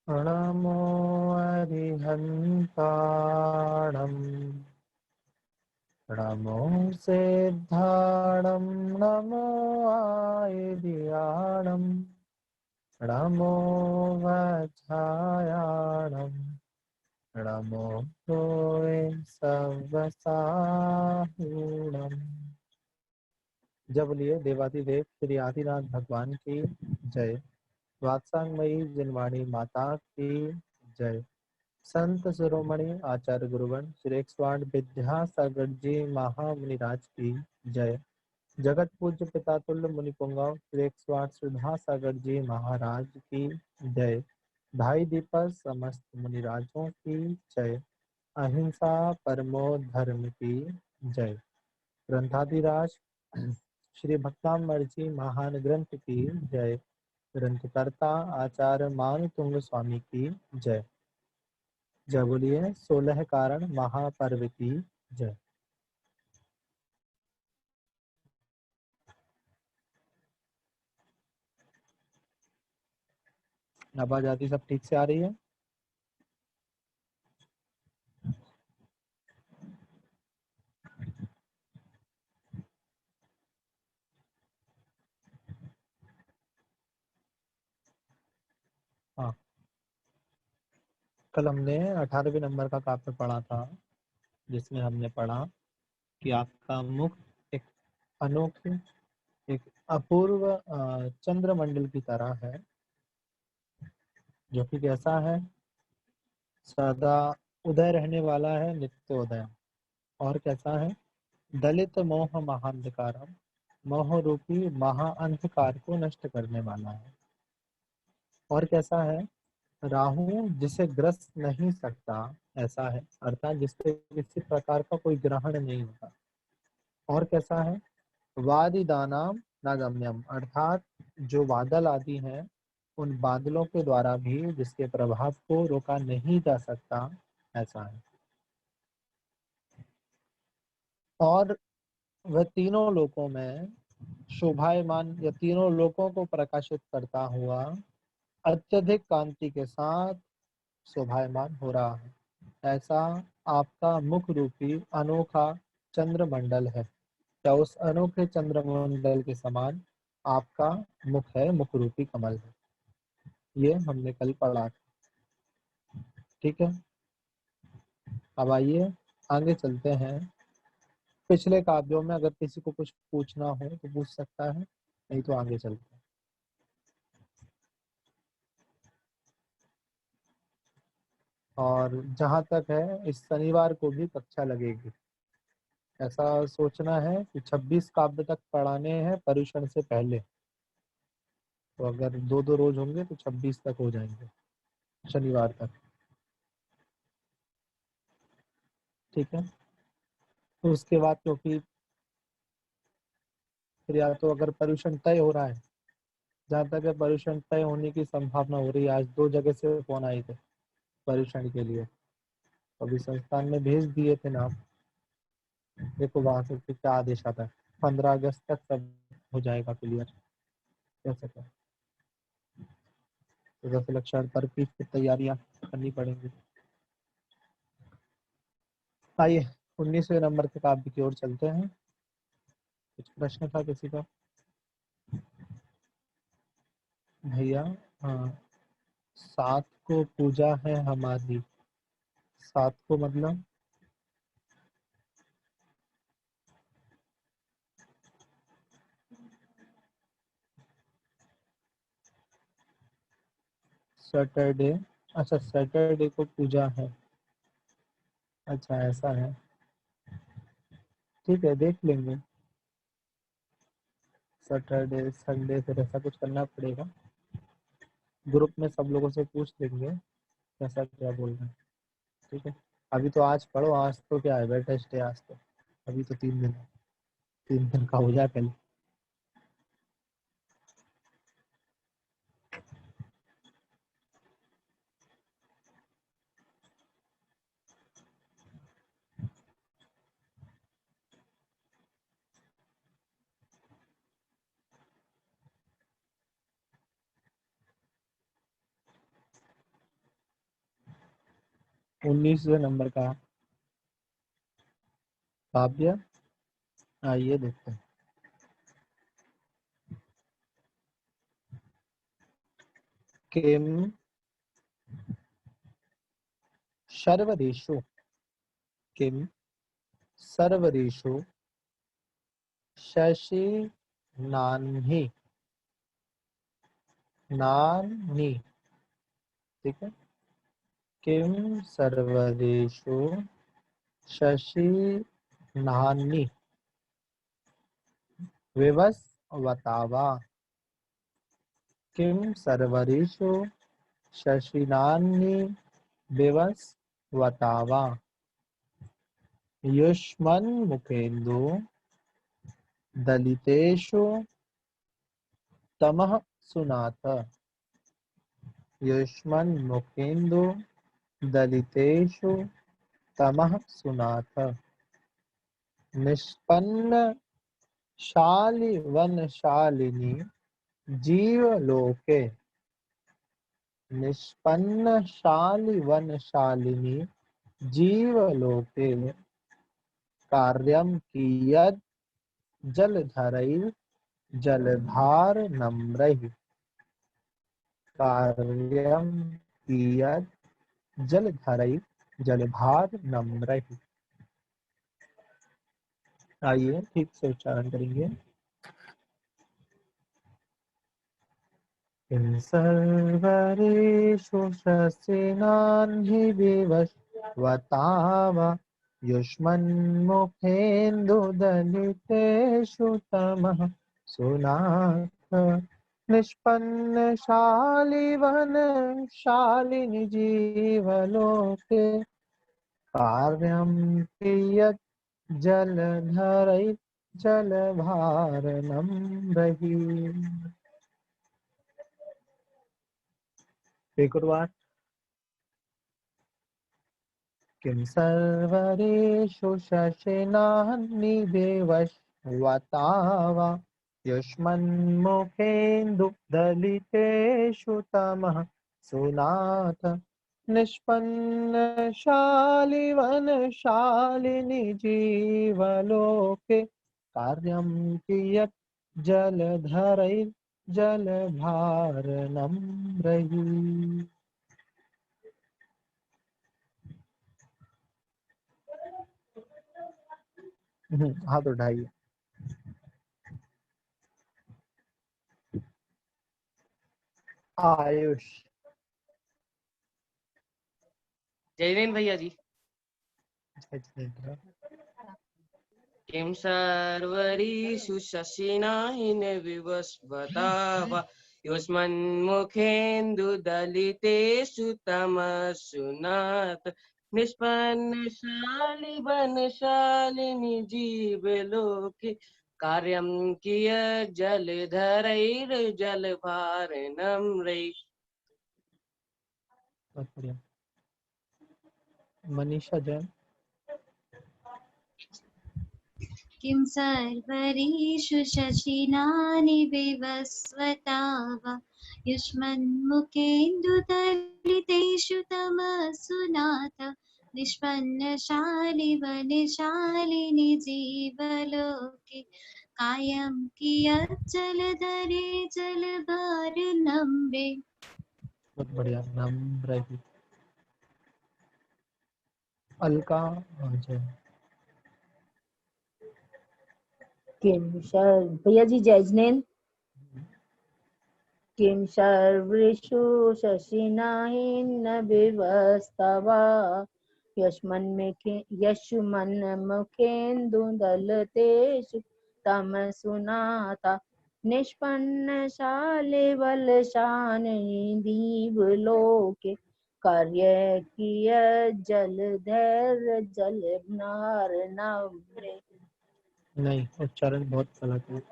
नमो अरिहन्ताणम् नमो सिद्धाणं नमो आयर्याणं नमो वज्रायाणं नमो भूये सवसाहूणम्। जब बोलिए देवाधिदेव श्री आदिनाथ भगवान की जय। वात्सांगमयी जिनवाणी माता की जय। संत शिरोमणि आचार्य गुरुगण श्री 108 विद्यासागर जी महामुनिराज की जय। जगत पूज्य पिता तुल्य मुनि पुंगव श्री 108 सुधा सागर जी महाराज की जय। भाई दीपक समस्त मुनिराजों की जय। अहिंसा परमो धर्म की जय। ग्रंथाधिराज श्री भक्तामृत जी महान ग्रंथ की जय। ग्रंथकर्ता आचार्य मानतुंग स्वामी की जय। जय बोलिए 16 कारण महापर्व की जय। आवाज आती सब ठीक से आ रही है? हाँ, कल हमने 18वें नंबर का काव्य पढ़ा था, जिसमें हमने पढ़ा कि आपका मुख एक अनोखे, एक अपूर्व चंद्रमंडल की तरह है, जो कि कैसा है? सदा उदय रहने वाला है, नित्य उदय। और कैसा है? दलित मोह महांधकारम, मोह रूपी महाअंधकार को नष्ट करने वाला है। और कैसा है? राहु जिसे ग्रस्त नहीं सकता ऐसा है, अर्थात जिससे किसी प्रकार का कोई ग्रहण नहीं होता। और कैसा है? वादी दानाम नागम्यम, अर्थात जो बादल आदि हैं, उन बादलों के द्वारा भी जिसके प्रभाव को रोका नहीं जा सकता ऐसा है। और वह तीनों लोकों में शोभायमान, या तीनों लोकों को प्रकाशित करता हुआ अत्यधिक कांति के साथ शोभायमान हो रहा है, ऐसा आपका मुख रूपी अनोखा चंद्रमंडल है। क्या उस अनोखे चंद्रमंडल के समान आपका मुख है, मुख रूपी कमल है। ये हमने कल पढ़ा था। ठीक है, अब आइए आगे चलते हैं। पिछले काव्यों में अगर किसी को कुछ पूछना हो तो पूछ सकता है, नहीं तो आगे चलते हैं। और जहाँ तक है, इस शनिवार को भी कक्षा लगेगी। ऐसा सोचना है कि 26 काव्य तक पढ़ाने हैं पर्युषण से पहले, तो अगर 2-2 रोज होंगे तो 26 तक हो जाएंगे शनिवार तक। ठीक है, तो उसके बाद क्योंकि फिर या तो अगर पर्युषण तय हो रहा है, जहाँ तक है पर्युषण तय होने की संभावना हो रही है। आज 2 जगह से फोन आए थे पर्युषण के लिए, अभी संस्थान में भेज दिए थे नाम। देखो वहां से फिर क्या आदेश आता है। 15 अगस्त तक सब हो जाएगा क्लियर। कैसे क्या? तो 10 लक्ष्य पर की तैयारियां करनी पड़ेंगी। आइए 19वें नंबर के काव्य की ओर चलते हैं। कुछ प्रश्न था किसी का? भैया, हाँ, 7 को पूजा है हमारी। 7 को मतलब सैटरडे। अच्छा, सैटरडे को पूजा है। अच्छा ऐसा है, ठीक है देख लेंगे। सैटरडे संडे फिर ऐसा कुछ करना पड़ेगा। ग्रुप में सब लोगों से पूछ लेंगे कैसा क्या बोल रहे हैं। ठीक है, अभी तो आज पढ़ो। आज तो क्या है, वेडनेसडे है आज तो। अभी तो 3 दिन है, 3 दिन का हो जाए पहले। 19वें नंबर का काव्य। आइए देखते हैं। किम सर्वदेशु, किम सर्वदेशु शशि नान्ही, नानी, ठीक है। किम सर्वदेशु शशि नानी विवस्वतावा, किम सर्वदेशु शशि नानी विवस्वतावा। युष्मन्मुखेन्दु दलितेषु तमः सुनाथ, युष्मन्मुखेन्दु दलितेषु तमः सुनाथ। निष्पन्न शालिवनशालिनी जीवलोके, निष्पन्न शालिवनशालिनी जीवलोके कार्यं कियत् जलधरैः जलभारनम्रैः, कार्यं कियत् जलधरैः जलभारनम्रैः। आइए ठीक से उच्चारण करेंगे। किं सर्वरेषु शशिनान्हि विवस्वतावा, युष्मन्मुखेन्दुदलितेषु तमः सुनाथ। निष्पन्नशालिवनशालिनि जीवलोके कार्यं कियत् जलधरैः जलभारनम्रैः। एक और बार। किं सर्वरेषु शशिनान्हि विवस्वतावा, युष्मन्मुखेन्दुदलितेषु तमः सुनाथ। निष्पन्नशालिवनशालिनि जीवलोके कार्यं कियत् जलधरैः जलभारनम्रैः। हाथ उठाइए। आयुष। जयवीन भैया जी। किं सर्वरीषु शशिनाहिन विवस्वतावा, युष्मन्मुखेन्दुदलितेषु तमस्सुनाथ। निष्पन्नशालिवनशालिनि जीवलोके कार्यं कियत् जलधरैर्जलभारनम्रैः। बहुत बढ़िया। मनीषा जैन। किं सर्वरीषु शशिनानि विवस्वतावा, युष्मन्मुखेन्दुदलितेषु तमस्सुनाथ। निष्पन्नशालिवनशालिनि जीवलोके कायं कियत् जलधरे जलभारनम्रे। बहुत बढ़िया। नम्रैः। अलका जैन। किं भैया जी जैजनेन। किं सर्वृषु शशिनाहिन विवस्वतावा, यशुमन्मुखेन्दुदलितेषु तमस्सुनाथ। निष्पन्नशालिवनशालिनि जीवलोके कार्यं कियत् जलधरैर्जलभारनम्रैः। नहीं, उच्चारण बहुत गलत है।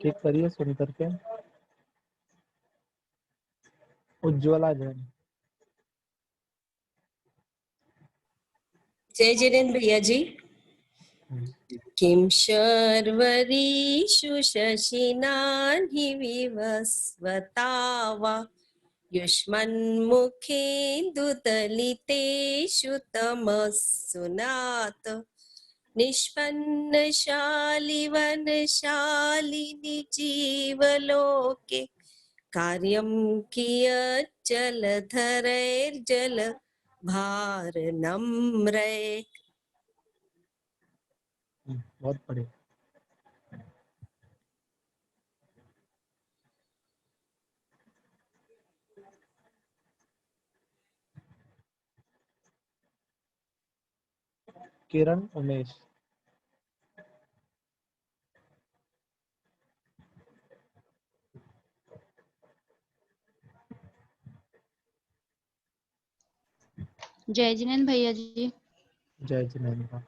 ठीक करिए सुन करके। उज्ज्वला जैन। जय जयन भैया जी। किं शर्वरीषु शशिनान्हि विवस्वतावा, युष्मन्मुखेन्दुदलितेषु तमस्सुनाथ निष्पन्नशालिवनशालिनि जीवलोके कार्यं कियत् जलधरैर्जलभारनम्रै। बहुत बढ़िया। किरण उमेश। जय जिनेन्द्र भैया जी। जय जिनेन्द्र।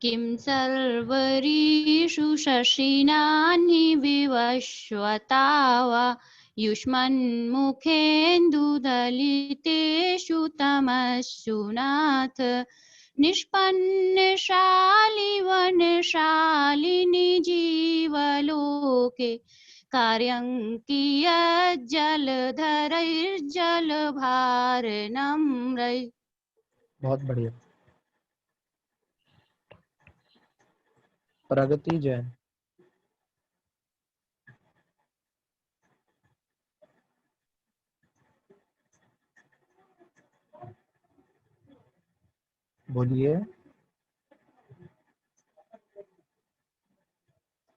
किं सर्वरीषु शशिनानि विवश्वता वा युष्मन्मुखेन्दुदलितेषु तमस्सुनाथ निष्पन्नशालिवनशालिनि जीवलोके कार्यं कियज्जलधरैर्जलभारनम्रै। बहुत बढ़िया। प्रगति जैन। बोलिए,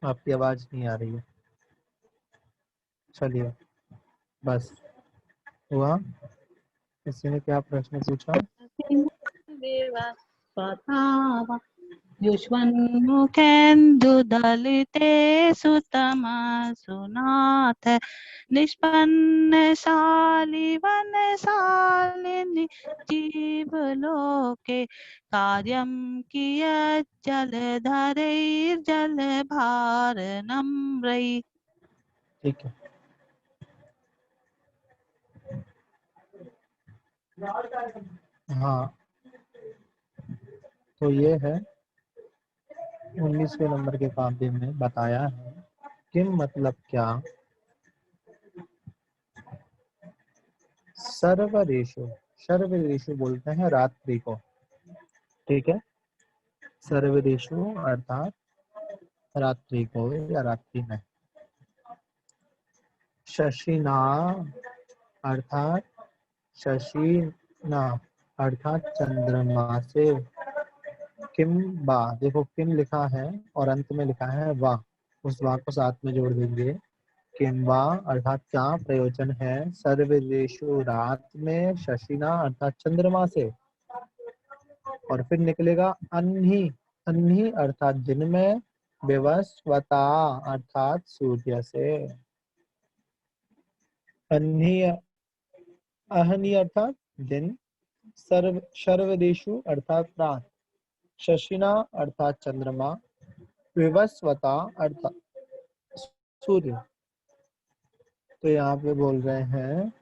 आपकी आवाज नहीं आ रही है। चलिए, बस हुआ। किसी ने क्या प्रश्न पूछा? युष्मन्मुखेन्दुदलितेषु तमस्सुनाथ निष्पन्नशालिवनशालिनि जीवलोके कार्यं कियत् जलधरैर्जलभारनम्रै। ठीक है। हाँ, तो ये है 19वें नंबर के काव्य में बताया है किम मतलब क्या। सर्वरेशु, सर्वरेशु बोलते हैं रात्रि को। ठीक है, सर्वरेशु अर्थात रात्रि को या रात्रि में। शशिना अर्थात शशिना अर्थात चंद्रमा से। किम बा, देखो किम लिखा है और अंत में लिखा है वाह, उस वाह को साथ में जोड़ देंगे। किम्बा अर्थात क्या प्रयोजन है, सर्वदेशु रात में, शशिना अर्थात चंद्रमा से, और फिर निकलेगा अन्ही, अन्ही अर्थात दिन में, विवस्वता अर्थात सूर्य से। अन्ही अहनी अर्थात दिन, सर्वदेशु अर्थात रात, शशिना अर्थात चंद्रमा, विवस्वता अर्थात सूर्य। तो यहाँ पे बोल रहे हैं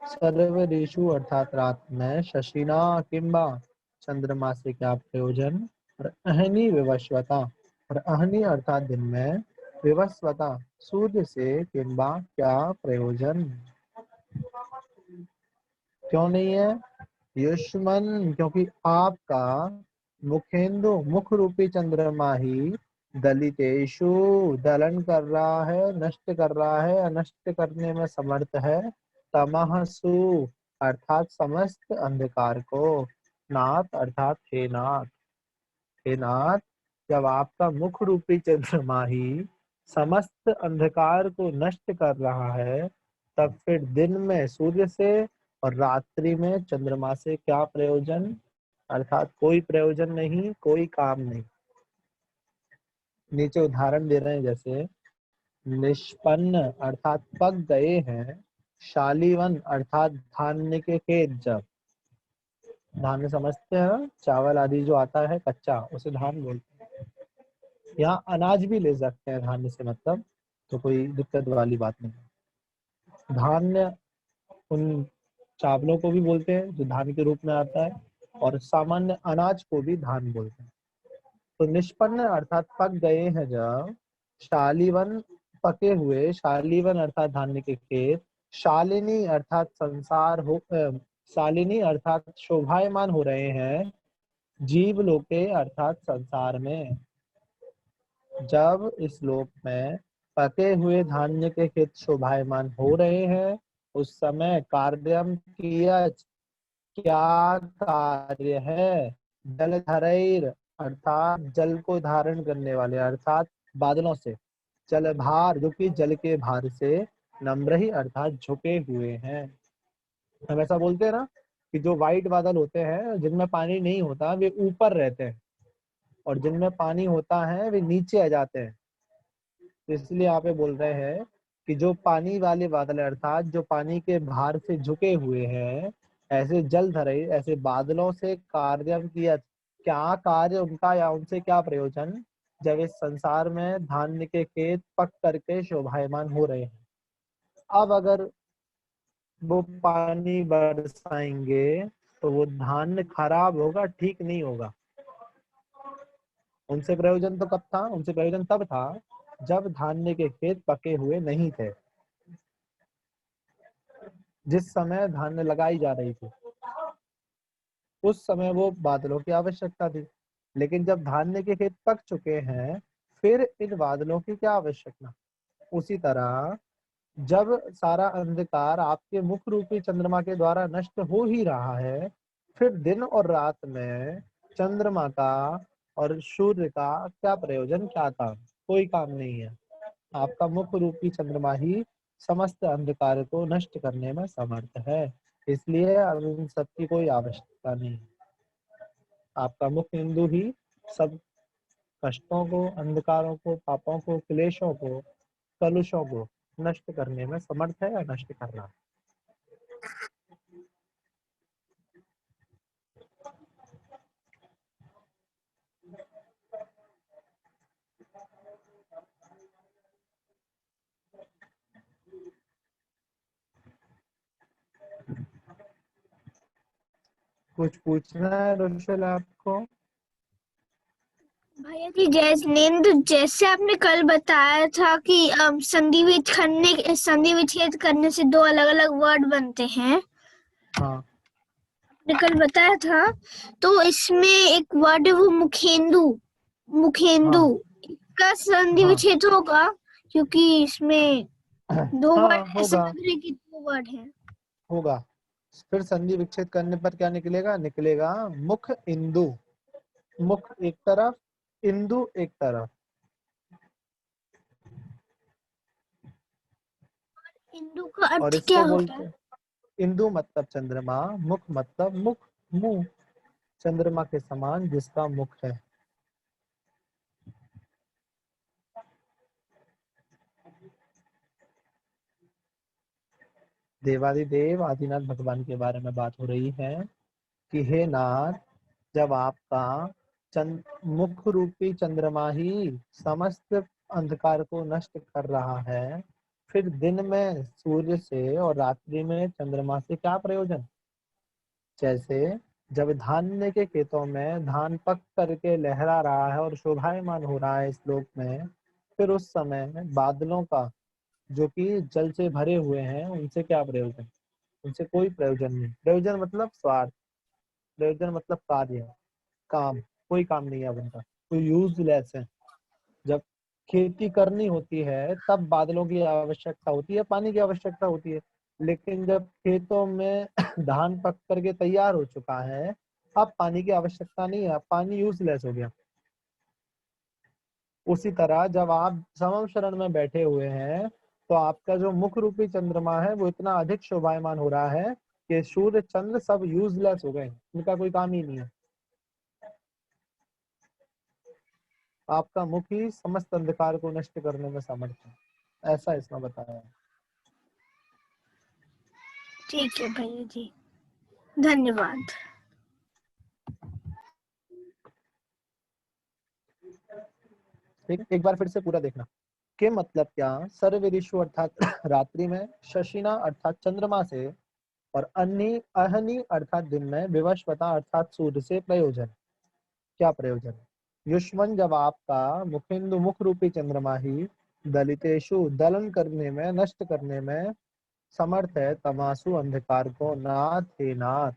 सर्वदेशु अर्थात रात में, शशिना किम्बा चंद्रमा से क्या प्रयोजन, और अहनी विवस्वता, और अहनी अर्थात दिन में, विवस्वता सूर्य से किम्बा क्या प्रयोजन। क्यों नहीं है? युष्मन क्योंकि आपका, मुखेंदु मुख रूपी चंद्रमा ही, दलितेशु दलन कर रहा है, नष्ट कर रहा है, नष्ट करने में समर्थ है, तमहसु अर्थात समस्त अंधकार को, नाथ अर्थात हे नाथ, हे नाथ जब आपका मुख रूपी चंद्रमा ही समस्त अंधकार को नष्ट कर रहा है, तब फिर दिन में सूर्य से और रात्रि में चंद्रमा से क्या प्रयोजन, अर्थात कोई प्रयोजन नहीं, कोई काम नहीं। नीचे उदाहरण दे रहे हैं, जैसे निष्पन्न अर्थात पक गए हैं, शालीवन अर्थात धान्य के खेत, जब धान्य समझते हैं, चावल आदि जो आता है कच्चा उसे धान बोलते हैं। यहाँ अनाज भी ले सकते हैं धान्य से, मतलब तो कोई दिक्कत वाली बात नहीं। धान्य उन चावलों को भी बोलते हैं जो धान के रूप में आता है, और सामान्य अनाज को भी धान बोलते हैं। तो निष्पन्न अर्थात पक गए हैं जब, शालीवन पके हुए, शालीवन अर्थात धान्य के खेत, शालिनी अर्थात शालिनी अर्थात शोभायमान हो रहे हैं जीव लोके अर्थात संसार में। जब इस लोक में पके हुए धान्य के खेत शोभायमान हो रहे हैं उस समय कार्यम किया क्या कार्य है। जलधरैर अर्थात जल को धारण करने वाले अर्थात बादलों से। जल भार जो कि जल के भार से। नम्र ही अर्थात झुके हुए हैं। हम ऐसा बोलते हैं ना कि जो व्हाइट बादल होते हैं जिनमें पानी नहीं होता वे ऊपर रहते हैं और जिनमें पानी होता है वे नीचे आ जाते हैं। इसलिए यहाँ पे बोल रहे हैं कि जो पानी वाले बादल अर्थात जो पानी के भार से झुके हुए हैं ऐसे जल धरे ऐसे बादलों से कार्य किया क्या कार्य उनका या उनसे क्या प्रयोजन जब इस संसार में धान्य के खेत पक करके शोभायमान हो रहे हैं। अब अगर वो पानी बरसाएंगे तो वो धान्य खराब होगा ठीक नहीं होगा। उनसे प्रयोजन तो कब था? उनसे प्रयोजन तब था जब धान्य के खेत पके हुए नहीं थे, जिस समय धान्य लगाई जा रही थी उस समय वो बादलों की आवश्यकता थी। लेकिन जब धान्य के खेत पक चुके हैं फिर इन बादलों की क्या आवश्यकता। उसी तरह जब सारा अंधकार आपके मुख रूपी चंद्रमा के द्वारा नष्ट हो ही रहा है फिर दिन और रात में चंद्रमा का और सूर्य का क्या प्रयोजन, क्या था? कोई काम नहीं है। आपका मुख रूपी चंद्रमा ही समस्त अंधकार को नष्ट करने में समर्थ है, इसलिए अब इन सबकी कोई आवश्यकता नहीं। आपका मुख हिंदू ही सब कष्टों को, अंधकारों को, पापों को, क्लेशों को, कलुषों को नष्ट करने में समर्थ है या नष्ट करना। कुछ पूछना है रुशल आपको? भैया जी जैसे आपने कल बताया था कि संधि विच्छेद करने से दो अलग अलग वर्ड बनते हैं। हाँ आपने कल बताया था तो इसमें एक वर्ड है वो मुखेंदु। हाँ का संधि हाँ विच्छेद होगा क्योंकि इसमें दो हाँ वर्ड ऐसे होगा लग रहे कि दो वर्ड हैं। होगा। फिर संधि विच्छेद करने पर क्या निकलेगा? निकलेगा मुख इंदु। मुख एक तरफ, इंदु एक तरफ। इंदु का और अर्थ क्या इसको होता बोलते है? हैं इंदु मतलब चंद्रमा, मुख मतलब मुख, मुंह। चंद्रमा के समान जिसका मुख है। देवादिदेव आदिनाथ भगवान के बारे में बात हो रही है कि हे नाथ, जब आपका मुख रूपी चंद्रमा ही समस्त अंधकार को नष्ट कर रहा है फिर दिन में सूर्य से और रात्रि में चंद्रमा से क्या प्रयोजन। जैसे जब धान्य के खेतों में धान पक करके लहरा रहा है और शोभायमान हो रहा है इस लोक में फिर उस समय बादलों का जो कि जल से भरे हुए हैं उनसे क्या प्रयोजन? उनसे कोई प्रयोजन नहीं। प्रयोजन मतलब स्वार्थ, प्रयोजन मतलब कार्य, काम। कोई काम नहीं है उनका, कोई यूजलेस है। जब खेती करनी होती है तब बादलों की आवश्यकता होती है, पानी की आवश्यकता होती है। लेकिन जब खेतों में धान पक करके तैयार हो चुका है अब पानी की आवश्यकता नहीं है, पानी यूजलेस हो गया। उसी तरह जब आप समम शरण में बैठे हुए हैं तो आपका जो मुख रूपी चंद्रमा है वो इतना अधिक शोभायमान हो रहा है कि सूर्य चंद्र सब यूजलेस हो गए, इनका कोई काम ही नहीं है। आपका मुख ही समस्त अंधकार को नष्ट करने में समर्थ है, ऐसा इसमें बताया है। ठीक है भैया जी, धन्यवाद। एक बार फिर से पूरा देखना के मतलब क्या। सर्वऋषु अर्थात रात्रि में, शशिना अर्थात चंद्रमा से और अहनी अर्थात दिन में, विवस्वता अर्थात सूर्य से प्रयोजन। क्या प्रयोजन? युष्मन जब आपका मुखिंदु मुख रूपी चंद्रमा ही दलितेशु दलन करने में, नष्ट करने में समर्थ है तमासु अंधकार को, नाथ हे नाथ।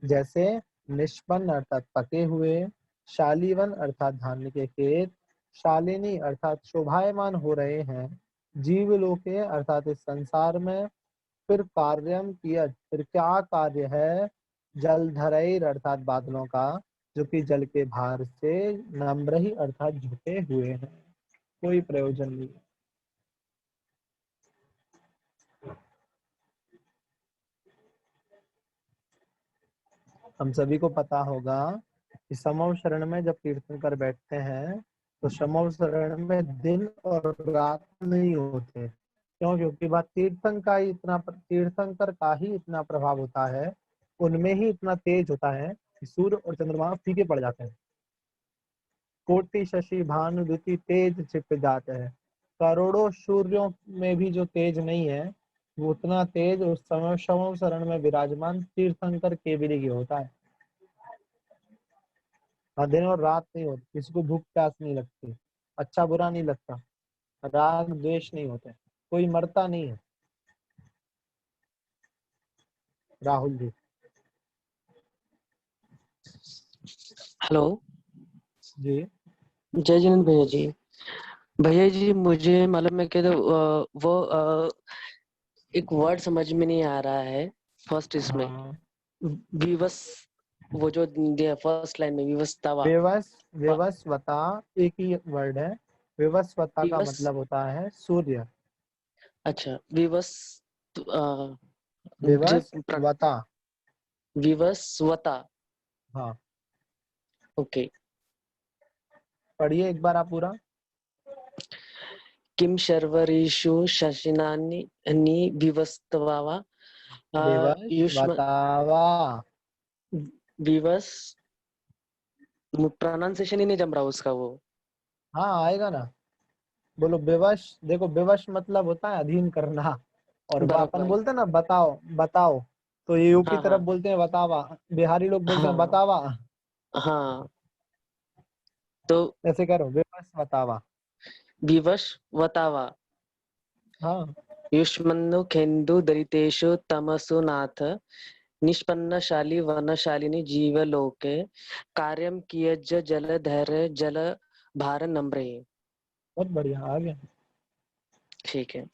जैसे निष्पन्न अर्थात पके हुए, शालीवन अर्थात धान्य के खेत, शालिनी अर्थात शोभायमान हो रहे हैं, जीवलोके अर्थात इस संसार में, फिर कार्यम किया, फिर क्या कार्य है, जलधरैर अर्थात बादलों का, जो कि जल के भार से, नम्र अर्थात झुके हुए हैं, कोई प्रयोजन नहीं। हम सभी को पता होगा कि समव शरण में जब तीर्थंकर बैठते हैं तो समव शरण में दिन और रात नहीं होते। क्यों? क्योंकि बात तीर्थंकर का ही इतना प्रभाव होता है, उनमें ही इतना तेज होता है कि सूर्य और चंद्रमा फीके पड़ जाते हैं। कोटि शशि भानु द्युति तेज छिप जाते हैं। करोड़ों सूर्यों में भी जो तेज नहीं है, वो उतना तेज उस समय समव शरण में विराजमान तीर्थंकर केवली की होता है। दिन और रात नहीं होती, किसी को भूख प्यास नहीं लगती, अच्छा बुरा नहीं लगता, राग द्वेष नहीं होते, कोई मरता नहीं है। राहुल जी। हेलो जी। जय जिनेंद्र भैया जी। भैया जी मुझे मतलब मैं कहता वो एक वर्ड समझ में नहीं आ रहा है फर्स्ट इसमें। हाँ। विवस, वो जो दिया फर्स्ट लाइन में विवस्तावा। विवस्वता एक ही वर्ड है। विवस्वता का विवस, मतलब होता है सूर्य। अच्छा विवस, विवस्वता। विवस्वता। हाँ, ओके। पढ़िए एक बार आप पूरा। किम शर्वरीषु शशिनानि विवस्त्वा युष्म विवस्वतावा। विवस, प्रोनाउंसिएशन ही नहीं जम रहा उसका वो। हाँ आएगा ना, बोलो विवश। देखो विवश मतलब होता है अधीन करना, और अपन बराबर। बोलते हैं ना बताओ बताओ, तो ये यूपी हाँ तरफ हाँ बोलते हैं बतावा, बिहारी लोग बोलते हैं हाँ बतावा। हाँ। तो ऐसे करो, विवश बतावा। विवश वतावा हाँ। युष्मन्नु खेन्दु दरितेषु तमसु नाथ निष्पन्नशाली वनशालिनी जीवलोके कार्यम कियज जलधर जल भार नम्रे। बहुत बढ़िया, आ गया। ठीक है।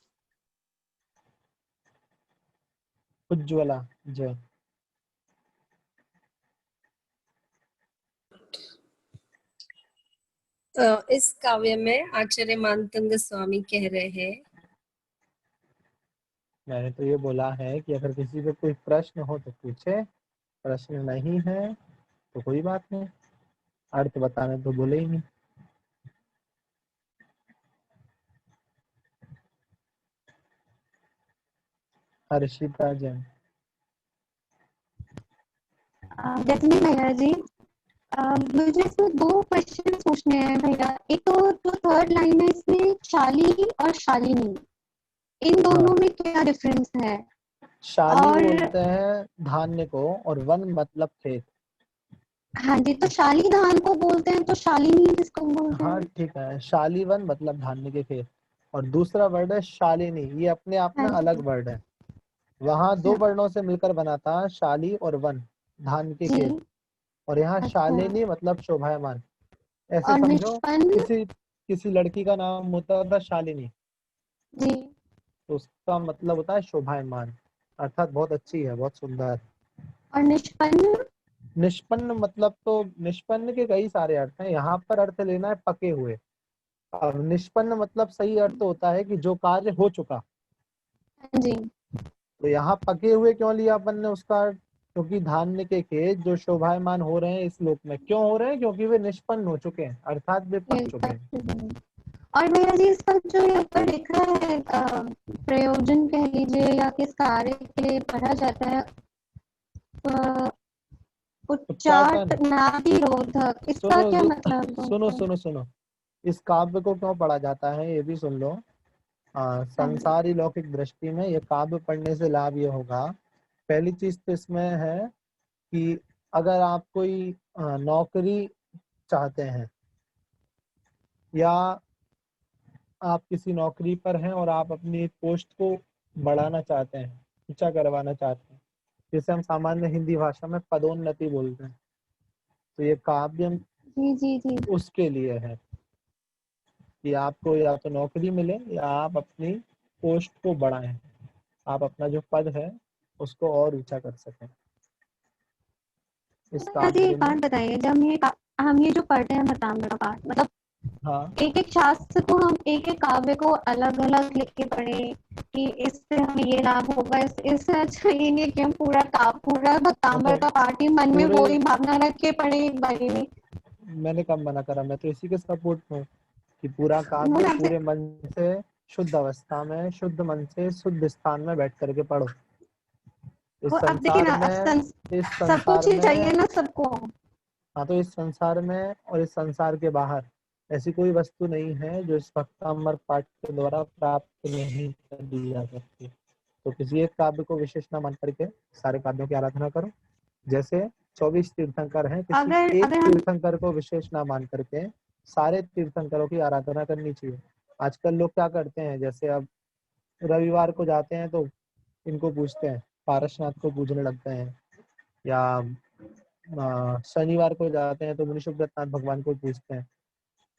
उज्ज्वला जय। इस काव्य में आचार्य मानतंग स्वामी कह रहे हैं, मैंने तो ये बोला है कि अगर किसी को कोई प्रश्न हो तो पूछे, प्रश्न नहीं है तो कोई बात नहीं, अर्थ बताने तो बोले ही नहीं। हर्षिता जैन। जैस्मिन भैया जी, मुझे इसमें दो क्वेश्चन पूछने हैं भैया। एक तो जो थर्ड लाइन है इसमें शाली और शालिनी, इन दोनों हाँ, में क्या डिफरेंस है? शाली और बोलते हैं धान्य को, और वन मतलब खेत। हाँ जी, तो शाली धान को बोलते हैं तो शालिनी किसको बोलते हाँ हैं? ठीक है, शालीवन मतलब धान्य के खेत, और दूसरा वर्ड है शालिनी, ये अपने आप में हाँ अलग जी। वर्ड है। वहाँ दो अच्छा वर्णों से मिलकर बना था शाली और वन, धान के जी। खेत, और यहाँ अच्छा, शालिनी मतलब शोभायमान। ऐसे और समझो, निष्पन्न? किसी किसी लड़की का नाम होता था शालिनी, जी। तो उसका मतलब होता है शोभायमान, अर्थात बहुत अच्छी है, बहुत सुंदर। और निष्पन्न? निष्पन्न मतलब, तो निष्पन्न के कई सारे अर्थ हैं, यहाँ पर अर्थ लेना है पके हुए। अब निष्पन्न मतलब सही अर्थ होता है कि जो कार्य हो चुका। हाँ जी। तो यहाँ पके हुए क्यों लिया अपन ने उसका अर्थ? क्योंकि धान्य के खेत जो शोभायमान हो रहे हैं इस लोक में, क्यों हो रहे हैं? क्योंकि वे निष्पन्न हो चुके हैं, अर्थात वे पक चुके हैं। और भैया जी इसका जो यहाँ पर लिखा है प्रयोजन कह लीजिए या किस कार्य के लिए पढ़ा जाता है, उच्चाट उच्चाटन। नाभिरोधक, इसका सुनो क्या मतलब सुनो होता है? सुनो सुनो, इस काव्य को क्यों पढ़ा जाता है ये भी सुन लो। हाँ जी। संसारी लौकिक दृष्टि में ये काव्य पढ़ने से लाभ ये होगा, पहली चीज तो इसमें है कि अगर आप कोई नौकरी चाहते हैं, या आप किसी नौकरी पर हैं और आप अपनी पोस्ट को बढ़ाना चाहते हैं, ऊंचा करवाना चाहते हैं, जिसे हम सामान्य हिंदी भाषा में पदोन्नति बोलते हैं। तो ये काव्य जी जी जी। उसके लिए है कि आपको या तो नौकरी मिले या आप अपनी पोस्ट को बढ़ाएं, आप अपना जो पद है उसको और ऊंचा कर सकें। इस तो मुझे एक काव्य में बात बताइए, जब हम ये जो पढ़ते हैं भट्टामृत का पाठ, मतलब हाँ, एक एक शास्त्र को हम एक एक काव्य को अलग अलग लिख के पढ़े कि इससे हमें ये लाभ होगा, इससे अच्छा ये नहीं कि हम पूरा भक्ताम्बर देखो का पाठ ही मन में पूरे, वो ही भावना रख के पढ़े एक बारी में। मैंने कब मना करा, मैं तो इसी के सपोर्ट में हूँ कि पूरा वो काव्य आपसे पूरे मन से, शुद्ध अवस्था में, शुद्ध मन से, शुद्ध स्थान में बैठ करके पढ़ो। इस वो अब देखिए संसार ना, में, इस सब कुछ संसार ही में, चाहिए ना सबको। हाँ तो इस संसार में और इस संसार के बाहर ऐसी कोई वस्तु नहीं है जो इस भक्तामर पाठ के द्वारा प्राप्त नहीं कर दी जा सकती। तो किसी एक काव्य को विशेष न मान करके सारे काव्यों की आराधना करो। जैसे 24 तीर्थंकर हैं, किसी अगर एक अगर हम तीर्थंकर को विशेष न मान करके सारे तीर्थंकरों की आराधना करनी चाहिए। आजकल लोग क्या करते हैं, जैसे अब रविवार को जाते हैं तो इनको पूछते हैं, पारसनाथ को पूजने लगते हैं, या शनिवार को जाते हैं तो मुनि सुब्रतनाथ भगवान को पूछते हैं।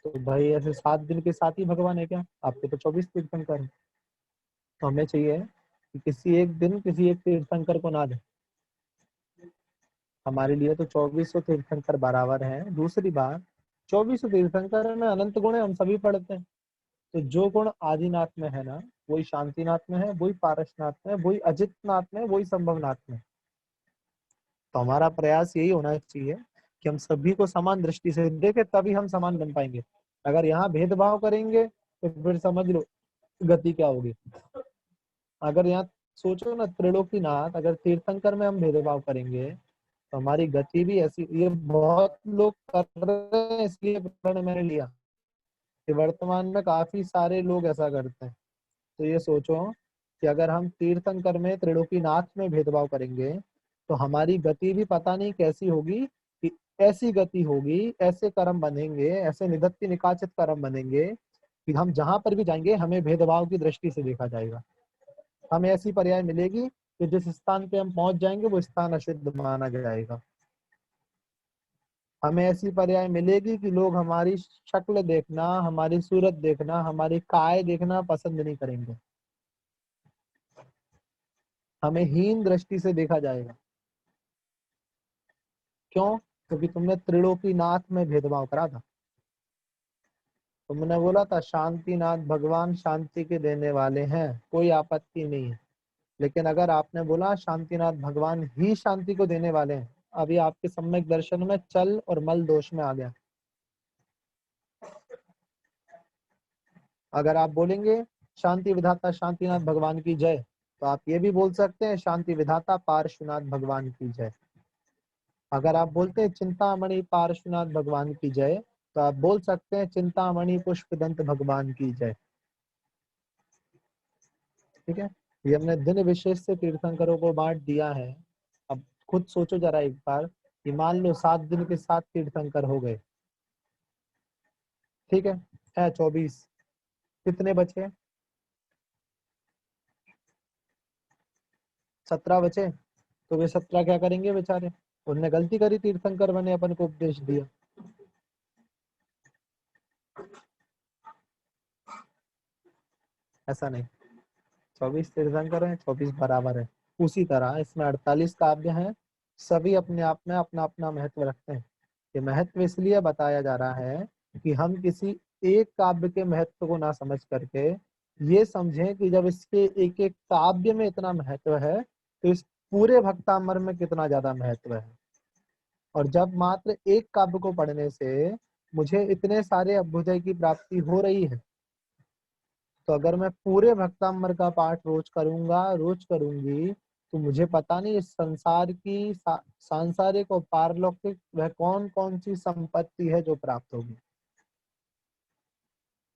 तो भाई ऐसे 7 दिन के साथ ही भगवान है क्या? आपके तो 24 तीर्थंकर हैं। तो हमें चाहिए कि किसी एक दिन किसी एक तीर्थंकर को ना दे, हमारे लिए तो 24 तीर्थंकर बराबर हैं। दूसरी बात, 24 तीर्थंकर में अनंत गुण है, हम सभी पढ़ते हैं। तो जो गुण आदिनाथ में है ना, वही शांतिनाथ में है, वही पारसनाथ में है, वही अजितनाथ में है, वही संभवनाथ में। तो हमारा प्रयास यही होना चाहिए कि हम सभी को समान दृष्टि से देखें, तभी हम समान बन पाएंगे। अगर यहाँ भेदभाव करेंगे तो फिर समझ लो गति क्या होगी। अगर यहाँ सोचो ना, त्रिलोकीनाथ, अगर तीर्थंकर में हम भेदभाव करेंगे तो हमारी गति भी ऐसी, ये बहुत लोग कर रहे हैं, इसलिए प्रण मैंने लिया कि वर्तमान में काफी सारे लोग ऐसा करते हैं। तो ये सोचो कि अगर हम तीर्थंकर में, त्रिलोकीनाथ में भेदभाव करेंगे तो हमारी गति भी पता नहीं कैसी होगी, कि ऐसी गति होगी, ऐसे कर्म बनेंगे, ऐसे निधत्ति निकाचित कर्म बनेंगे कि हम जहां पर भी जाएंगे हमें भेदभाव की दृष्टि से देखा जाएगा। हमें ऐसी पर्याय मिलेगी कि जिस स्थान पे हम पहुंच जाएंगे वो स्थान अशुद्ध माना जाएगा। हमें ऐसी पर्याय मिलेगी कि लोग हमारी शक्ल देखना, हमारी सूरत देखना, हमारी काय देखना पसंद नहीं करेंगे, हमें हीन दृष्टि से देखा जाएगा। क्यों? क्योंकि तुमने त्रिलोकीनाथ में भेदभाव करा था। तुमने बोला था शांतिनाथ भगवान शांति के देने वाले हैं, कोई आपत्ति नहीं है। लेकिन अगर आपने बोला शांतिनाथ भगवान ही शांति को देने वाले हैं, अभी आपके सम्यक दर्शन में चल और मल दोष में आ गया। अगर आप बोलेंगे शांति विधाता शांतिनाथ भगवान की जय, तो आप ये भी बोल सकते हैं शांति विधाता पार्श्वनाथ भगवान की जय। अगर आप बोलते हैं चिंतामणि पार्श्वनाथ भगवान की जय, तो आप बोल सकते हैं चिंतामणि पुष्पदंत भगवान की जय। ठीक है, ये हमने दिन विशेष से तीर्थंकरों को बांट दिया है। अब खुद सोचो जरा एक बार कि मान लो 7 दिन के 7 तीर्थंकर हो गए, ठीक है 24, कितने बचे? 17 बचे। तो वे 17 क्या करेंगे बेचारे? उनने गलती करी, तीर्थंकर बने, अपन को उपदेश दिया। ऐसा नहीं, 24 तीर्थंकर हैं, 24 बराबर है। उसी तरह इसमें 48 काव्य हैं, सभी अपने आप में अपना अपना महत्व रखते हैं। ये महत्व इसलिए बताया जा रहा है कि हम किसी एक काव्य के महत्व को ना समझ करके ये समझें कि जब इसके एक एक काव्य में इतना महत्व है तो इस पूरे भक्तामर में कितना ज्यादा महत्व है। और जब मात्र एक काव्य को पढ़ने से मुझे इतने सारे अभ्युदय की प्राप्ति हो रही है, तो अगर मैं पूरे भक्तामर का पाठ रोज करूंगा, रोज करूंगी, तो मुझे पता नहीं इस संसार की सांसारिक और पारलौकिक वह कौन कौन सी संपत्ति है जो प्राप्त होगी।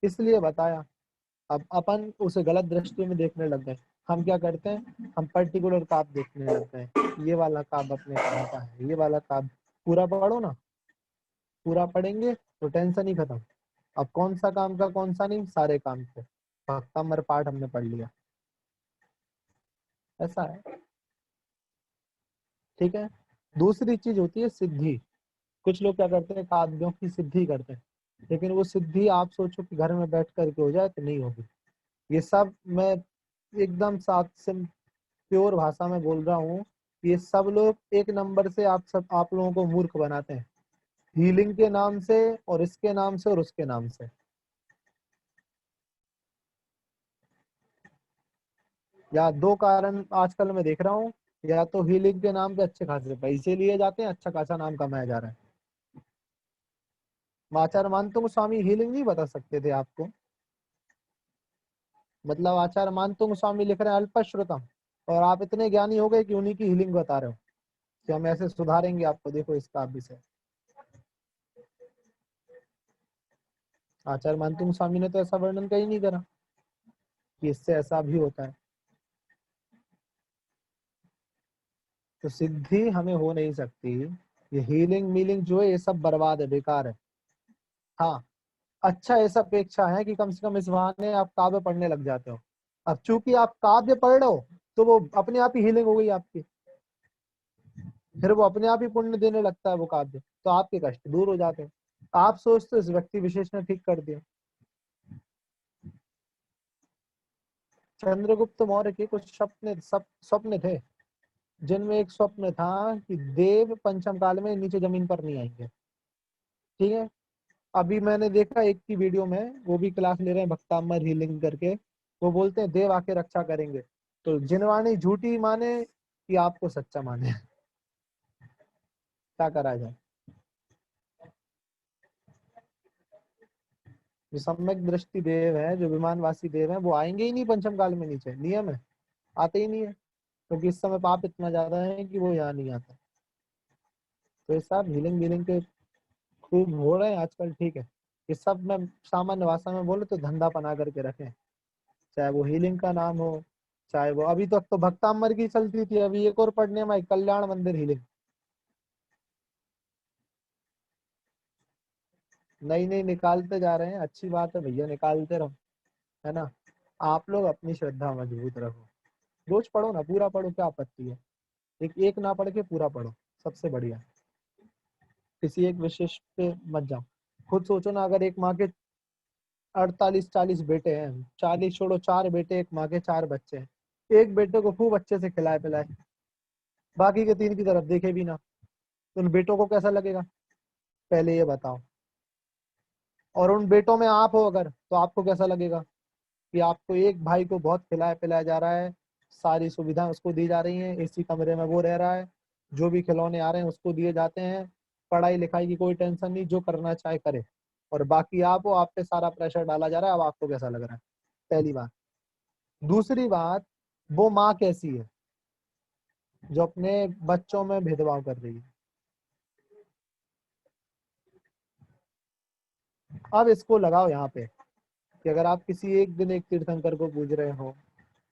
इसलिए बताया। अब अपन उसे गलत दृष्टि में देखने लग गए। हम क्या करते हैं, हम पर्टिकुलर काव्य देखने लग गए, ये वाला काव्य अपने पढ़ा का है, ये वाला काव्य पूरा पढ़ो ना, पूरा पढ़ेंगे तो टेंशन ही खत्म। अब कौन सा काम का कौन सा नहीं, सारे काम थे। भक्तामर पाठ हमने पढ़ लिया। ऐसा है, ठीक है। दूसरी चीज होती है सिद्धि। कुछ लोग क्या करते हैं, काव्यों की सिद्धि करते हैं, लेकिन वो सिद्धि आप सोचो कि घर में बैठ करके हो जाए तो नहीं होगी। ये सब मैं एकदम साफ से प्योर भाषा में बोल रहा हूँ, ये सब लोग एक नंबर से आप लोगों को मूर्ख बनाते हैं, हीलिंग के नाम से और इसके नाम से और उसके नाम से। या दो कारण आजकल मैं देख रहा हूँ, या तो हीलिंग के नाम पे अच्छे खासे पैसे लिए जाते हैं, अच्छा खासा नाम कमाया जा रहा है। आचार्य मानतुंग स्वामी हीलिंग नहीं बता सकते थे आपको, मतलब आचार्य मानतुंग स्वामी लिख रहे हैं अल्पश्रुतम, और आप इतने ज्ञानी हो गए कि उन्हीं की हीलिंग बता रहे हो कि हम ऐसे सुधारेंगे आपको, देखो इसका विषय। आचार्य मानतुंग स्वामी ने तो ऐसा वर्णन कहीं नहीं करा कि इससे ऐसा भी होता है। तो सिद्धि हमें हो नहीं सकती, ये हीलिंग मीलिंग जो है ये सब बर्बाद है, बेकार है। हाँ, अच्छा ऐसा अपेक्षा है कि कम से कम इस बहाने आप काव्य पढ़ने लग जाते हो। अब चूंकि आप काव्य पढ़ रहे हो तो वो अपने आप ही हीलिंग हो गई आपकी, फिर वो अपने आप ही पुण्य देने लगता है वो काव्य, तो आपके कष्ट दूर हो जाते हैं। आप सोचते हो इस व्यक्ति विशेष ने ठीक कर दिया। चंद्रगुप्त मौर्य के कुछ स्वप्न थे, जिनमें एक स्वप्न था कि देव पंचम काल में नीचे जमीन पर नहीं आएंगे, ठीक है। अभी मैंने देखा एक की वीडियो में, वो भी क्लास ले रहे हैं भक्तामर हीलिंग करके, वो बोलते हैं देव आके रक्षा करेंगे। तो जिनवाणी झूठी माने कि आपको सच्चा माने, क्या करा जाए। जो सम्यक दृष्टि देव है, जो विमानवासी देव है, वो आएंगे ही नहीं पंचम काल में नीचे, नियम है, आते ही नहीं है, क्योंकि इस समय पाप इतना ज्यादा है कि वो यहाँ नहीं आता। तो ये सब हीलिंग वीलिंग के खूब हो रहे हैं आजकल, ठीक है। ये सब मैं सामान्य भाषा में बोले तो धंधा बना करके रखें, चाहे वो हीलिंग का नाम हो, चाहे वो अभी तक तो भक्तामर की चलती थी, अभी एक और पढ़ने में कल्याण मंदिर हीलिंग। नई नई निकालते जा रहे हैं, अच्छी बात है भैया, निकालते रहो, है ना। आप लोग अपनी श्रद्धा मजबूत रखो, रोज पढ़ो ना, पूरा पढ़ो, क्या आपत्ति है। एक एक ना पढ़ के पूरा पढ़ो, सबसे बढ़िया। किसी एक विशेष पे मत जाओ। खुद सोचो ना, अगर एक माँ के 48-40 बेटे हैं, 40 छोड़ो, 4 बेटे, एक माँ के 4 बच्चे हैं, एक बेटे को खूब अच्छे से खिलाए पिलाए, बाकी के 3 की तरफ देखे भी ना, तो उन बेटों को कैसा लगेगा, पहले ये बताओ। और उन बेटों में आप हो अगर, तो आपको कैसा लगेगा कि आपको एक भाई को बहुत खिलाया पिलाया जा रहा है, सारी सुविधाएं उसको दी जा रही हैं, एसी कमरे में वो रह रहा है, जो भी खिलौने आ रहे हैं उसको दिए जाते हैं, पढ़ाई लिखाई की कोई टेंशन नहीं, जो करना चाहे करे, और बाकी आप हो, आप पे सारा प्रेशर डाला जा रहा है। अब आपको कैसा लग रहा है, पहली बात। दूसरी बात, वो माँ कैसी है जो अपने बच्चों में भेदभाव कर रही है। अब इसको लगाओ यहाँ पे कि अगर आप किसी एक दिन एक तीर्थंकर को पूज रहे हो,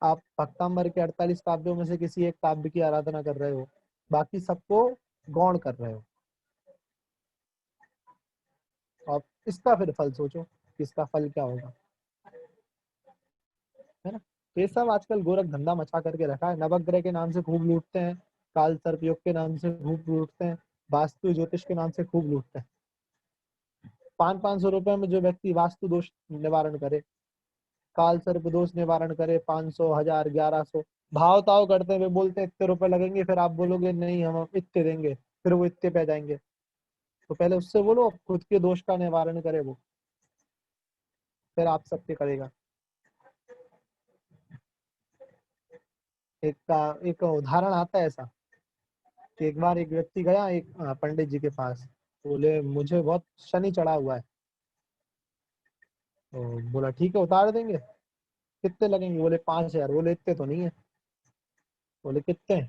आप भक्तांबर के 48 काव्यों में से किसी एक काव्य की आराधना कर रहे हो, बाकी सबको गौण कर रहे हो, और इसका फिर फल सोचो कि इसका फल क्या होगा, है ना। ये सब आजकल गोरख धंधा मचा करके रखा है, नवग्रह के नाम से खूब लूटते हैं, काल सर्प योग के नाम से खूब लूटते हैं, वास्तु ज्योतिष के नाम से खूब लूटते हैं। 500-500 रुपए में जो व्यक्ति वास्तु दोष निवारण करे, काल सर्प दोष निवारण करे, 500, 1000, 1100 भाव ताव करते हुए बोलते हैं इतने रुपए लगेंगे, फिर आप बोलोगे नहीं हम इतने देंगे, फिर वो इतने पे जाएंगे। तो पहले उससे बोलो खुद के दोष का निवारण करे वो, फिर आप सबके करेगा। एक उदाहरण आता है ऐसा कि एक बार एक व्यक्ति गया एक पंडित जी के पास, बोले मुझे बहुत शनि चढ़ा हुआ है। तो बोला ठीक है उतार देंगे, कितने लगेंगे, बोले 5000। बोले इतने तो नहीं है। बोले कितने,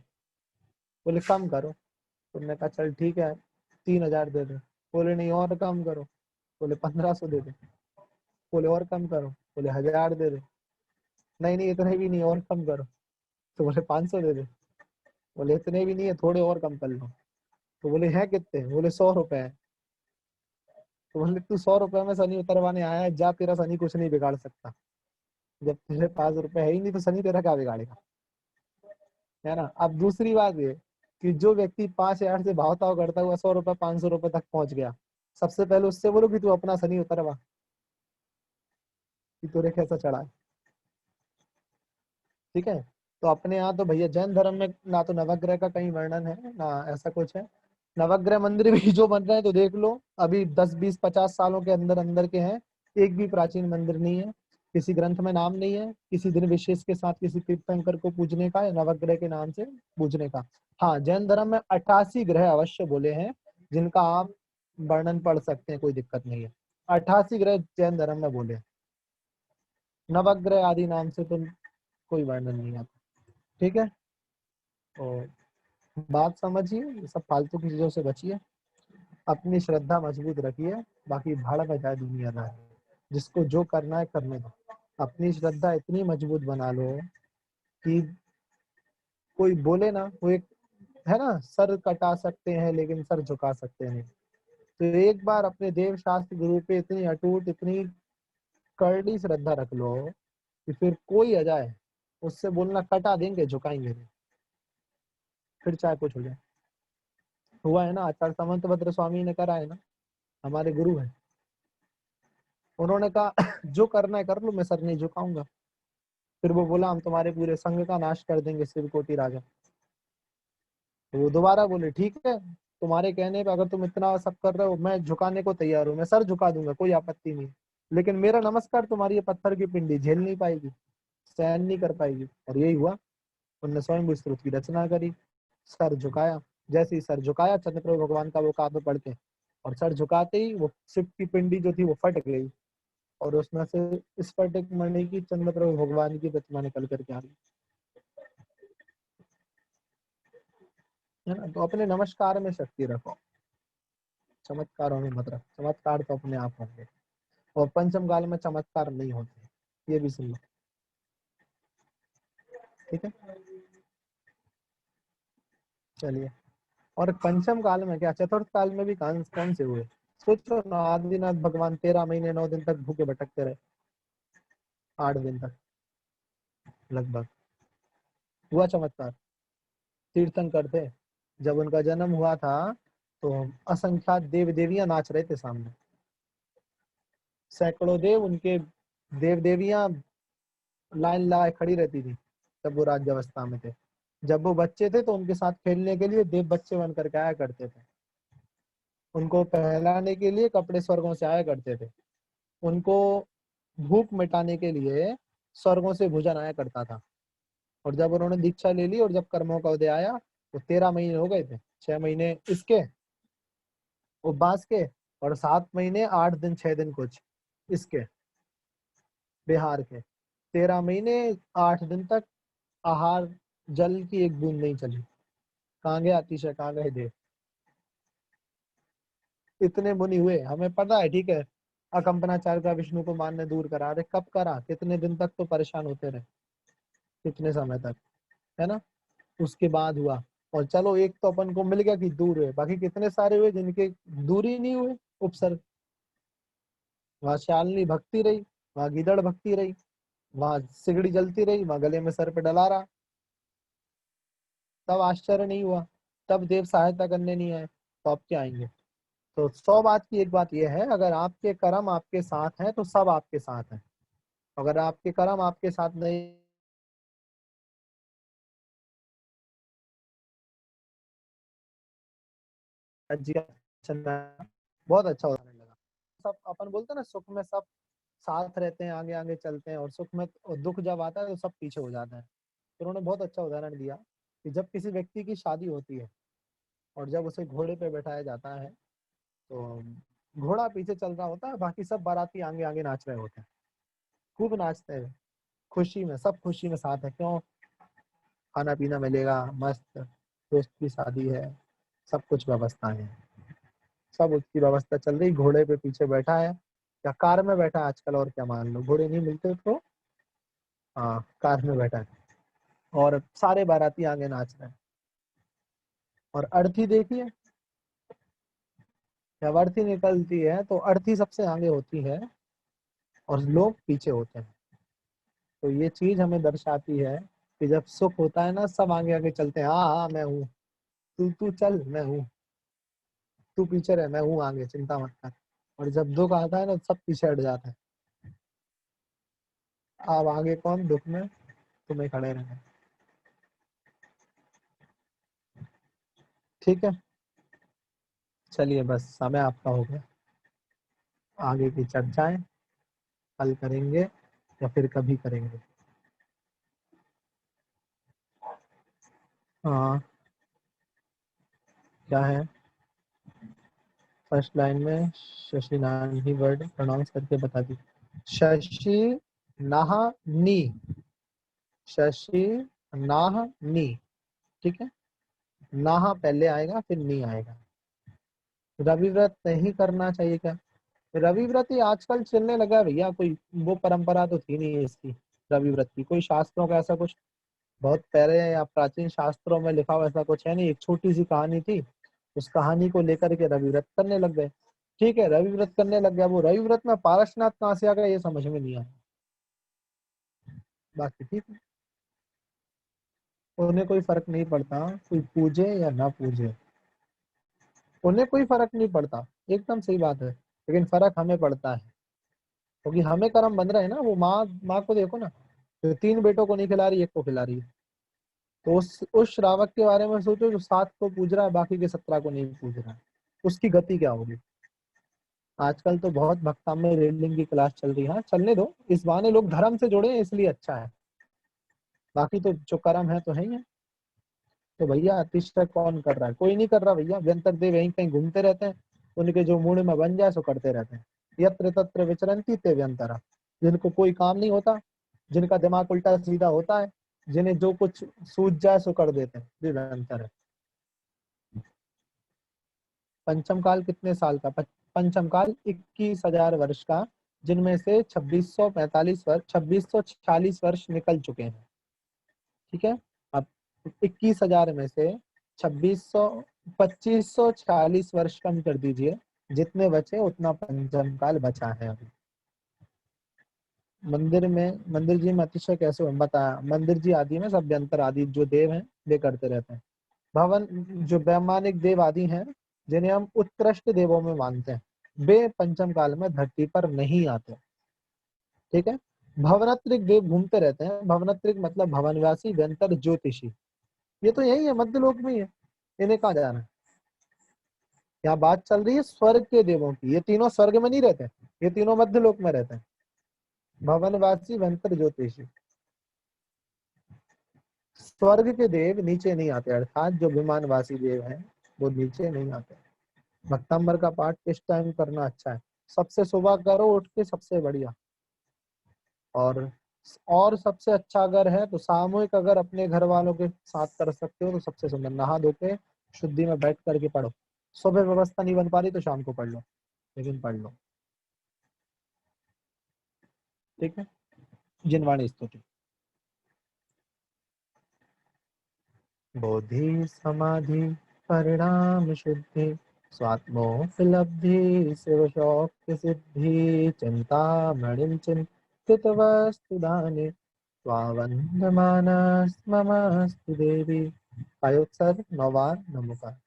बोले कम करो। तुमने कहा चल ठीक है 3000 दे दो। बोले नहीं और कम करो। बोले 1500 दे दो। बोले और कम करो। बोले 1000 दे दो। नहीं नहीं इतने भी नहीं, और कम करो। तो बोले 500 दे दो। बोले इतने भी नहीं है, थोड़े और कम कर लो। तो बोले हैं कितने, बोले 100 रुपए है। तो बोले तू 100 रुपए में शनि उतरवाने आया है, जा, तेरा शनि कुछ नहीं बिगाड़ सकता। जब तेरे पास रुपए है ही नहीं तो शनि तेरा क्या बिगाड़ेगा। है ना। अब दूसरी बात ये कि जो व्यक्ति 5,000 से भावताव करता हुआ 100 रुपए 500 रुपए तक पहुंच गया, सबसे पहले उससे बोलो कि तू अपना शनि उतरवा, कि तुरे कैसा चढ़ा है। ठीक है, तो अपने यहाँ तो भैया जैन धर्म में ना तो नवग्रह का कहीं वर्णन है ना ऐसा कुछ है। नवग्रह मंदिर भी जो बन रहे हैं तो देख लो, अभी 10 20 50 सालों के अंदर अंदर के हैं, एक भी प्राचीन मंदिर नहीं है, किसी ग्रंथ में नाम नहीं है किसी दिन विशेष के साथ किसी तीर्थंकर को पूजने का या नवग्रह के नाम से पूजने का। हाँ, जैन धर्म में 88 ग्रह अवश्य बोले हैं जिनका आप वर्णन पढ़ सकते हैं, कोई दिक्कत नहीं है। 88 ग्रह जैन धर्म में बोले, नवग्रह आदि नाम से तो कोई वर्णन नहीं आता। ठीक है, तो बात समझिए, ये सब फालतू की चीजों से बचिए, अपनी श्रद्धा मजबूत रखिए, बाकी भाड़ में जाए दुनियादार, जिसको जो करना है करने दो। अपनी श्रद्धा इतनी मजबूत बना लो कि कोई बोले ना, वो एक है ना, सर कटा सकते हैं लेकिन सर झुका सकते नहीं। तो एक बार अपने देव शास्त्र गुरु पे इतनी अटूट इतनी कड़ी श्रद्धा रख लो कि फिर कोई आ जाए उससे बोलना कटा देंगे झुकाएंगे नहीं, फिर चाहे कुछ हो जाए। हुआ है ना, आचार्य सामंतभद्र स्वामी ने करा है ना, हमारे गुरु है, उन्होंने कहा जो करना है कर लो, मैं सर नहीं झुकाऊंगा। फिर वो बोला हम तुम्हारे पूरे संघ का नाश कर देंगे शिवकोटि राजा। तो वो दोबारा बोले ठीक है, तुम्हारे कहने पे अगर तुम इतना सब कर रहे हो मैं झुकाने को तैयार हूँ, मैं सर झुका दूंगा, कोई आपत्ति नहीं, लेकिन मेरा नमस्कार तुम्हारी ये पत्थर की पिंडी झेल नहीं पाएगी, सहन नहीं कर पाएगी। और यही हुआ, उनने स्वयं स्तुति की रचना करी, सर झुकाया। जैसे ही सर झुकाया चंद्रप्रभु भगवान का वो काव्य पढ़ के, और सर झुकाते ही वो शिव की पिंडी जो थी वो फट गई, और उसमें से स्फटिक मणि की चंद्रप्रभु भगवान की प्रतिमा निकल करके आ गई, है ना। तो अपने नमस्कार में शक्ति रखो, चमत्कारों में मत रखो, चमत्कार तो अपने आप होंगे, और पंचम काल में चमत्कार नहीं होते, ये भी सुन लो। ठीक है, चलिए। और पंचम काल में क्या, चतुर्थ काल में भी कौन से हुए, सोचो ना, आदिनाथ भगवान 13 महीने 9 दिन तक भूखे भटकते रहे, 8 दिन तक लगभग, हुआ चमत्कार। तीर्थंकर थे, जब उनका जन्म हुआ था तो असंख्यात देव देवियां नाच रहे थे सामने, सैकड़ों देव, उनके देव देवियां लाइन लगाए खड़ी रहती थी जब वो राज्यावस्था में थे। जब वो बच्चे थे तो उनके साथ खेलने के लिए देव बच्चे बन करके आया करते थे, उनको पहलाने के लिए कपड़े स्वर्गों से आया करते थे, उनको भूख मिटाने के लिए स्वर्गों से भोजन आया करता था। और जब उन्होंने दीक्षा ले ली और जब कर्मों का उदय आया तो 13 महीने हो गए थे, 6 महीने इसके उपवास के, और 7 महीने 8 दिन 6 दिन कुछ इसके बिहार के, 13 महीने 8 दिन तक आहार जल की एक बूंद नहीं चली। कहाँ गए अतिशय, कहाँ गए देव, इतने मुनि हुए, हमें पता है। ठीक है, अकंपनाचार्य का विष्णु को मानने दूर करा, अरे कब करा, कितने दिन तक तो परेशान होते रहे, कितने समय तक, है ना। उसके बाद हुआ, और चलो एक तो अपन को मिल गया कि दूर हुए, बाकी कितने सारे हुए जिनके दूरी नहीं हुए उपसर्ग। वहां शालिनी भक्ति रही, वहां गीदड़ भक्ति रही, वहां सिगड़ी जलती रही, वहां गले में सर पे डला रहा, तब आश्चर्य नहीं हुआ, तब देव सहायता करने नहीं आए, तो अब क्या आएंगे। तो 100 बात की एक बात यह है, अगर आपके कर्म आपके साथ हैं तो सब आपके साथ हैं, अगर आपके कर्म आपके साथ नहीं, बहुत अच्छा उदाहरण लगा। सब अपन बोलते हैं ना, सुख में सब साथ रहते हैं, आगे आगे चलते हैं, और सुख में और दुख जब आता है तो सब पीछे हो जाते हैं। तो उन्होंने बहुत अच्छा उदाहरण दिया कि जब किसी व्यक्ति की शादी होती है और जब उसे घोड़े पे बैठाया जाता है तो घोड़ा पीछे चल रहा होता है, बाकी सब बाराती आगे आगे नाच रहे होते हैं, खूब नाचते हैं, खुशी में, सब खुशी में साथ है। क्यों, खाना पीना मिलेगा मस्त, दोस्त की शादी है, सब कुछ व्यवस्था है, सब उसकी व्यवस्था चल रही, घोड़े पे पीछे बैठा है या कार में बैठा है आजकल, और क्या मान लो, घोड़े नहीं मिलते तो हाँ कार में बैठा है, और सारे बाराती आगे नाच रहे हैं। और अर्थी देखिए, जब अर्थी निकलती है तो अर्थी सबसे आगे होती है और लोग पीछे होते हैं। तो ये चीज हमें दर्शाती है कि जब सुख होता है ना सब आगे आगे चलते हैं, हाँ हाँ मैं हूँ, तू चल मैं हूँ, तू पीछे रह मैं हूँ आगे, चिंता मत कर। और जब दुख आता है ना सब पीछे हट जाता है, अब आगे कौन, दुख में तुम्हें खड़े रहना। ठीक है, चलिए बस समय आपका हो गया, आगे की चर्चाएं कल करेंगे या फिर कभी करेंगे। हाँ क्या है, फर्स्ट लाइन में शशि नारायण ही वर्ड प्रोनाउंस करके बता दी। शशि नाह नी, शशि नाह नी, ठीक है, नाह पहले आएगा फिर नी आएगा। रवि व्रत नहीं करना चाहिए क्या? रवि व्रत ही आजकल चलने लगा है भैया, कोई वो परंपरा तो थी नहीं इसकी, रवि व्रत की कोई शास्त्रों का ऐसा कुछ बहुत पहले या प्राचीन शास्त्रों में लिखा हुआ ऐसा कुछ है नहीं, एक छोटी सी कहानी थी, उस कहानी को लेकर के रवि व्रत करने लग गए। ठीक है, रवि व्रत करने लग गया, वो रवि व्रत में पारसनाथ कहाँ से आ गया ये समझ में नहीं आया, बाकी ठीक है, उन्हें कोई फर्क नहीं पड़ता कोई पूजे या ना पूजे, उन्हें कोई फर्क नहीं पड़ता, एकदम सही बात है, लेकिन फर्क हमें पड़ता है क्योंकि हमें कर्म बन रहे हैं ना। वो माँ को देखो ना, तो 3 बेटों को नहीं खिला रही, 1 को खिला रही है, तो उस श्रावक के बारे में सोचो जो 7 को पूज रहा है बाकी के 17 को नहीं पूज रहा है, उसकी गति क्या होगी। आजकल तो बहुत भक्तामय रीडिंग की क्लास चल रही है, हाँ चलने दो, इस बहाने लोग धर्म से जुड़े हैं इसलिए अच्छा है, बाकी तो जो कर्म है तो है ही है। तो भैया अतिशय कौन कर रहा है, कोई नहीं कर रहा भैया, व्यंतर देव यहीं कहीं घूमते रहते हैं, उनके जो मूड में बन जाए सो करते रहते हैं। यत्र तत्र विचरन्ति ते व्यंतरा, जिनको कोई काम नहीं होता, जिनका दिमाग उल्टा सीधा होता है, जिन्हें जो कुछ सूझ जाए सो कर देते हैं, ये व्यंतर है। पंचम काल कितने साल का? पंचम काल 21,000 वर्ष का, जिनमें से 2645 वर्ष 2646 वर्ष निकल चुके हैं। ठीक है, अब 21,000 में से 2546 वर्ष कम कर दीजिए, जितने बचे उतना पंचम काल बचा है अभी। मंदिर जी में अतिशय कैसे बताया, मंदिर जी आदि में सब व्यंतर आदि जो देव हैं वे करते रहते हैं। भवन जो वैमानिक देव आदि हैं जिन्हें हम उत्कृष्ट देवों में मानते हैं, वे पंचम काल में धरती पर नहीं आते। ठीक है, भवनत्रिक देव घूमते रहते हैं, भवनत्रिक मतलब भवनवासी, व्यंतर ज्योतिषी, ये तो यही है, मध्यलोक में ही है, इन्हें कहाँ जाना है। यहाँ बात चल रही है स्वर्ग के देवों की, ये तीनों स्वर्ग में नहीं रहते, ये तीनों मध्यलोक में रहते हैं, भवनवासी, व्यंतर, ज्योतिषी। स्वर्ग के देव नीचे नहीं आते, अर्थात जो विमानवासी देव हैं वो नीचे नहीं आते। भक्तांबर का पाठ किस टाइम करना अच्छा है? सबसे सुबह करो उठ के, सबसे बढ़िया। और सबसे अच्छा अगर है तो सामूहिक अगर अपने घर वालों के साथ कर सकते हो तो सबसे सुंदर, नहा धो के शुद्धि में बैठ करके पढ़ो। सुबह व्यवस्था नहीं बन पा रही तो शाम को पढ़ लो, लेकिन पढ़ लो। ठीक है, जिनवाणी स्तुति। बोधि समाधि परिणाम शुद्धि, स्वात्मोपलब्धि शिव शौक्य सिद्धि, चिंता मणिम चिंतित वस्तु दाने, स्वावन्दमानस ममस्तु देवी। पायोत्सर्ग 9 बार नमोकार।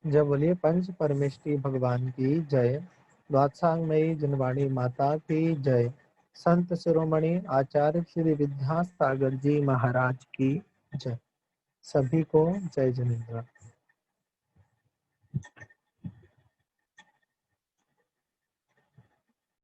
जय बोलिए पंच परमेष्टि भगवान की जय। द्वादशांगमयी जिनवाणी माता की जय। संत शिरोमणि आचार्य श्री विद्यासागर जी महाराज की जय। सभी को जय जिनेन्द्र।